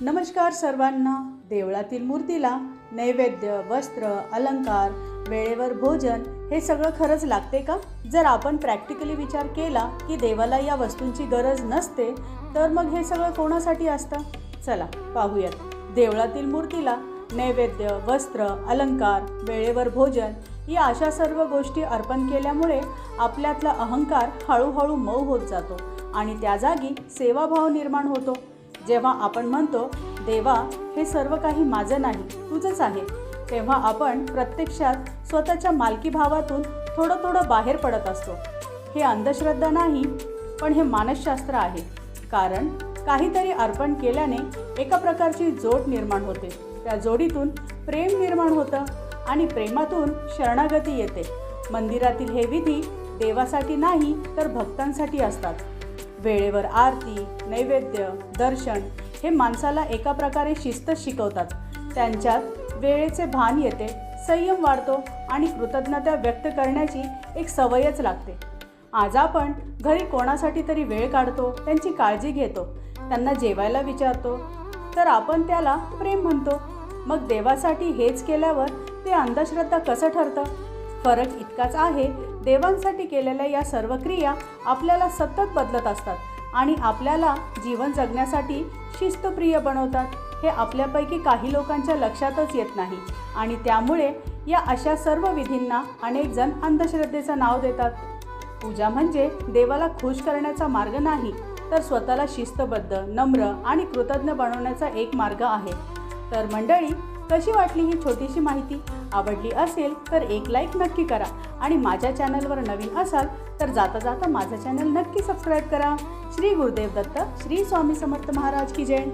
नमस्कार सर्वांना। देवळातील मूर्तीला नैवेद्य, वस्त्र, अलंकार, वेळेवर भोजन हे सगळं खरंच लागते का? जर आपण प्रॅक्टिकली विचार केला की देवाला या वस्तूंची गरज नसते, तर मग हे सगळं कोणासाठी असतं? चला पाहूयात। देवळातील मूर्तीला नैवेद्य, वस्त्र, अलंकार, वेळेवर भोजन या अशा सर्व गोष्टी अर्पण केल्यामुळे आपल्यातला अहंकार हळूहळू मऊ होत जातो आणि त्या जागी सेवाभाव निर्माण होतो। जेव्हा आपण म्हणतो देवा हे सर्व काही माझं नाही, तुझंच आहे, तेव्हा आपण प्रत्यक्षात स्वतःच्या मालकी भावातून थोडं बाहेर पडत असतो। हे अंधश्रद्धा नाही, पण हे मानसशास्त्र आहे। कारण काहीतरी अर्पण केल्याने एका प्रकारची जोड निर्माण होते, त्या जोडीतून प्रेम निर्माण होतं आणि प्रेमातून शरणागती येते। मंदिरातील हे विधी देवासाठी नाही तर भक्तांसाठी असतात। वेळेवर आरती, नैवेद्य, दर्शन हे माणसाला एका प्रकारे शिस्त शिकवतात। त्यांच्यात वेळेचे भान येते, संयम वाढतो आणि कृतज्ञता व्यक्त करण्याची एक सवयच लागते। आज आपण घरी कोणासाठी तरी वेळ काढतो, त्यांची काळजी घेतो, त्यांना जेवायला विचारतो, तर आपण त्याला प्रेम म्हणतो। मग देवासाठी हेच केल्यावर ते अंधश्रद्धा कसं ठरतं? फरक इतकाच आहे, देवांसाठी केलेल्या या सर्व क्रिया आपल्याला सतत बदलत असतात आणि आपल्याला जीवन जगण्यासाठी शिस्तप्रिय बनवतात। हे आपल्यापैकी काही लोकांच्या लक्षातच येत नाही आणि त्यामुळे या अशा सर्व विधींना अनेक जण अंधश्रद्धेचं नाव देतात। पूजा म्हणजे देवाला खुश करण्याचा मार्ग नाही, तर स्वतःला शिस्तबद्ध, नम्र आणि कृतज्ञ बनवण्याचा एक मार्ग आहे। तर मंडळी, कशी वाटली ही छोटीशी माहिती? आवडली असेल तर एक लाईक नक्की करा आणि माझ्या चॅनलवर नवीन असाल तर जाता जाता माझं चॅनल नक्की सबस्क्राईब करा। श्री गुरुदेव दत्त, श्री स्वामी समर्थ महाराज की जय।